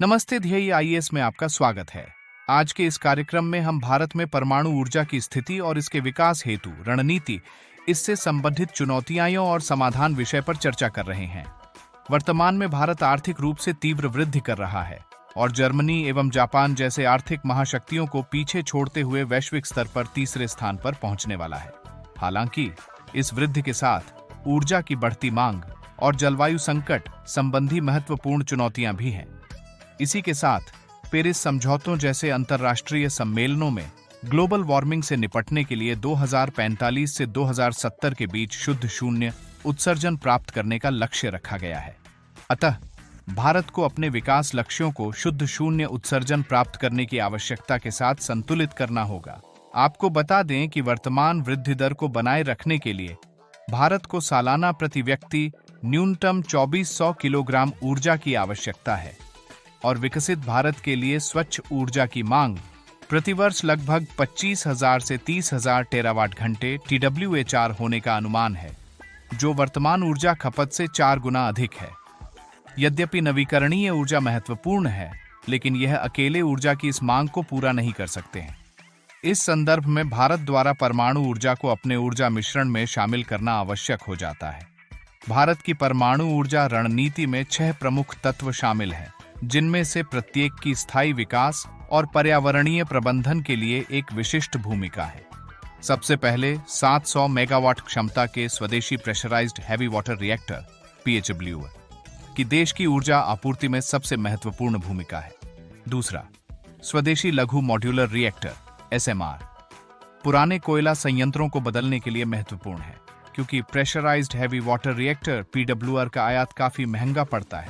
नमस्ते ध्येय आईएएस में आपका स्वागत है। आज के इस कार्यक्रम में हम भारत में परमाणु ऊर्जा की स्थिति और इसके विकास हेतु रणनीति, इससे संबंधित चुनौतियां और समाधान विषय पर चर्चा कर रहे हैं। वर्तमान में भारत आर्थिक रूप से तीव्र वृद्धि कर रहा है और जर्मनी एवं जापान जैसे आर्थिक महाशक्तियों को पीछे छोड़ते हुए वैश्विक स्तर पर तीसरे स्थान पर पहुंचने वाला है। हालांकि इस वृद्धि के साथ ऊर्जा की बढ़ती मांग और जलवायु संकट संबंधी महत्वपूर्ण चुनौतियां भी हैं। इसी के साथ पेरिस समझौतों जैसे अंतर्राष्ट्रीय सम्मेलनों में ग्लोबल वार्मिंग से निपटने के लिए 2045 से 2070 के बीच शुद्ध शून्य उत्सर्जन प्राप्त करने का लक्ष्य रखा गया है। अतः भारत को अपने विकास लक्ष्यों को शुद्ध शून्य उत्सर्जन प्राप्त करने की आवश्यकता के साथ संतुलित करना होगा। आपको बता दें कि वर्तमान वृद्धि दर को बनाए रखने के लिए भारत को सालाना प्रति व्यक्ति न्यूनतम 2400 किलोग्राम ऊर्जा की आवश्यकता है और विकसित भारत के लिए स्वच्छ ऊर्जा की मांग प्रतिवर्ष लगभग 25,000 से 30,000 टेरावाट घंटे TWHR होने का अनुमान है, जो वर्तमान ऊर्जा खपत से 4 गुना अधिक है। यद्यपि नवीकरणीय ऊर्जा महत्वपूर्ण है, लेकिन यह अकेले ऊर्जा की इस मांग को पूरा नहीं कर सकते हैं। इस संदर्भ में भारत द्वारा परमाणु ऊर्जा को अपने ऊर्जा मिश्रण में शामिल करना आवश्यक हो जाता है। भारत की परमाणु ऊर्जा रणनीति में 6 प्रमुख तत्व शामिल हैं, जिनमें से प्रत्येक की स्थायी विकास और पर्यावरणीय प्रबंधन के लिए एक विशिष्ट भूमिका है। सबसे पहले 700 मेगावाट क्षमता के स्वदेशी pressurised heavy water reactor PHWR की देश की ऊर्जा आपूर्ति में सबसे महत्वपूर्ण भूमिका है। दूसरा, स्वदेशी लघु मॉड्यूलर रिएक्टर SMR पुराने कोयला संयंत्रों को बदलने के लिए महत्वपूर्ण है, क्योंकि pressurised heavy water reactor PWR का आयात काफी महंगा पड़ता है।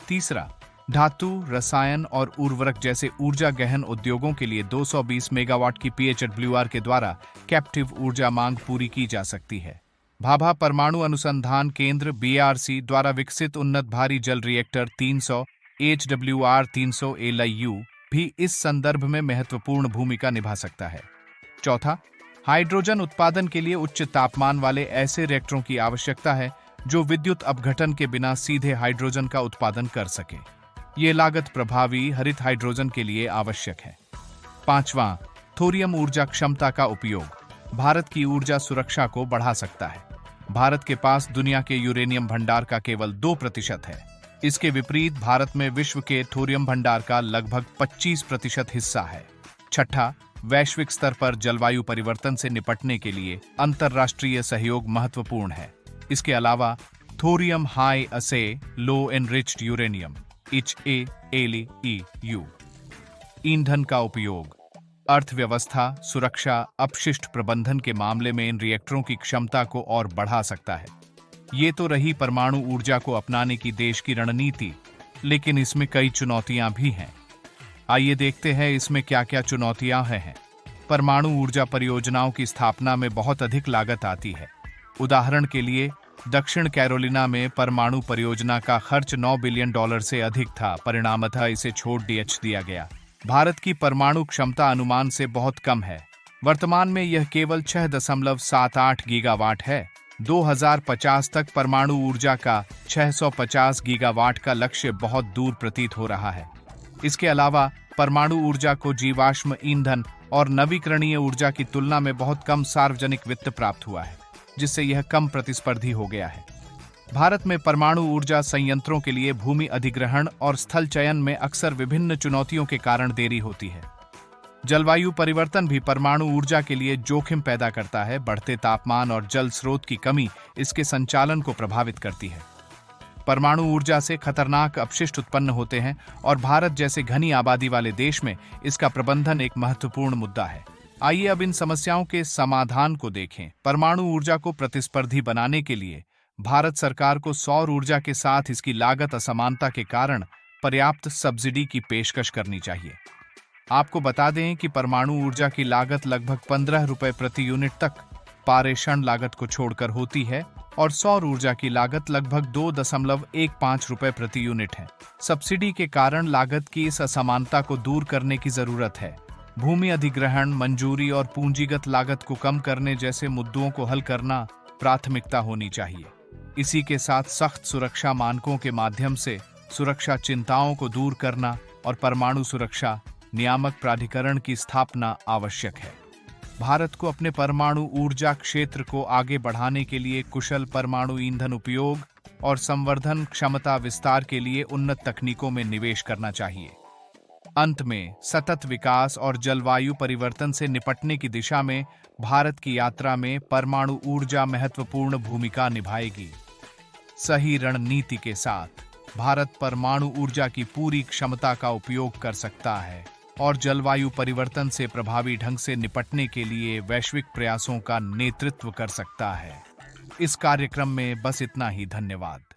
तीसरा, धातु, रसायन और उर्वरक जैसे ऊर्जा गहन उद्योगों के लिए 220 मेगावाट की PHWR के द्वारा कैप्टिव ऊर्जा मांग पूरी की जा सकती है। भाभा परमाणु अनुसंधान केंद्र BRC द्वारा विकसित उन्नत भारी जल रिएक्टर 300 HWR 300 LIU भी इस संदर्भ में महत्वपूर्ण भूमिका निभा सकता है। चौथा, हाइड्रोजन उत्पादन के लिए उच्च तापमान वाले ऐसे रिएक्टरों की आवश्यकता है जो विद्युत अपघटन के बिना सीधे हाइड्रोजन का उत्पादन कर सके। ये लागत प्रभावी हरित हाइड्रोजन के लिए आवश्यक है। पांचवां, थोरियम ऊर्जा क्षमता का उपयोग भारत की ऊर्जा सुरक्षा को बढ़ा सकता है। भारत के पास दुनिया के यूरेनियम भंडार का केवल 2% है। इसके विपरीत भारत में विश्व के थोरियम भंडार का लगभग 25% हिस्सा है। छठा, वैश्विक स्तर पर जलवायु परिवर्तन से निपटने के लिए अंतर्राष्ट्रीय सहयोग महत्वपूर्ण है। इसके अलावा थोरियम हाई असे लो एनरिच्ड यूरेनियम HALEU ईंधन का उपयोग अर्थव्यवस्था, सुरक्षा, अपशिष्ट प्रबंधन के मामले में इन रिएक्टरों की क्षमता को और बढ़ा सकता है। ये तो रही परमाणु ऊर्जा को अपनाने की देश की रणनीति, लेकिन इसमें कई चुनौतियां भी हैं। आइए देखते हैं इसमें क्या क्या चुनौतियां हैं। परमाणु ऊर्जा परियोजनाओं की स्थापना में बहुत अधिक लागत आती है। उदाहरण के लिए दक्षिण कैरोलिना में परमाणु परियोजना का खर्च $9 बिलियन से अधिक था, परिणामतः इसे छोड़ दिया गया। भारत की परमाणु क्षमता अनुमान से बहुत कम है। वर्तमान में यह केवल 6.78 गीगावाट है। 2050 तक परमाणु ऊर्जा का 650 गीगावाट का लक्ष्य बहुत दूर प्रतीत हो रहा है। इसके अलावा परमाणु ऊर्जा को जीवाश्म ईंधन और नवीकरणीय ऊर्जा की तुलना में बहुत कम सार्वजनिक वित्त प्राप्त हुआ है, जिससे यह कम प्रतिस्पर्धी हो गया है। भारत में परमाणु ऊर्जा संयंत्रों के लिए भूमि अधिग्रहण और स्थल चयन में अक्सर विभिन्न चुनौतियों के कारण देरी होती है। जलवायु परिवर्तन भी परमाणु ऊर्जा के लिए जोखिम पैदा करता है। बढ़ते तापमान और जल स्रोत की कमी इसके संचालन को प्रभावित करती है। परमाणु ऊर्जा से खतरनाक अपशिष्ट उत्पन्न होते हैं और भारत जैसे घनी आबादी वाले देश में इसका प्रबंधन एक महत्वपूर्ण मुद्दा है। आइए अब इन समस्याओं के समाधान को देखें। परमाणु ऊर्जा को प्रतिस्पर्धी बनाने के लिए भारत सरकार को सौर ऊर्जा के साथ इसकी लागत असमानता के कारण पर्याप्त सब्सिडी की पेशकश करनी चाहिए। आपको बता दें कि परमाणु ऊर्जा की लागत लगभग 15 रुपए प्रति यूनिट तक पारेषण लागत को छोड़कर होती है और सौर ऊर्जा की लागत लगभग 2.15 रुपए प्रति यूनिट है। सब्सिडी के कारण लागत की इस असमानता को दूर करने की जरूरत है। भूमि अधिग्रहण, मंजूरी और पूंजीगत लागत को कम करने जैसे मुद्दों को हल करना प्राथमिकता होनी चाहिए। इसी के साथ सख्त सुरक्षा मानकों के माध्यम से सुरक्षा चिंताओं को दूर करना और परमाणु सुरक्षा नियामक प्राधिकरण की स्थापना आवश्यक है। भारत को अपने परमाणु ऊर्जा क्षेत्र को आगे बढ़ाने के लिए कुशल परमाणु ईंधन उपयोग और संवर्धन क्षमता विस्तार के लिए उन्नत तकनीकों में निवेश करना चाहिए। अंत में, सतत विकास और जलवायु परिवर्तन से निपटने की दिशा में भारत की यात्रा में परमाणु ऊर्जा महत्वपूर्ण भूमिका निभाएगी। सही रणनीति के साथ भारत परमाणु ऊर्जा की पूरी क्षमता का उपयोग कर सकता है और जलवायु परिवर्तन से प्रभावी ढंग से निपटने के लिए वैश्विक प्रयासों का नेतृत्व कर सकता है। इस कार्यक्रम में बस इतना ही। धन्यवाद।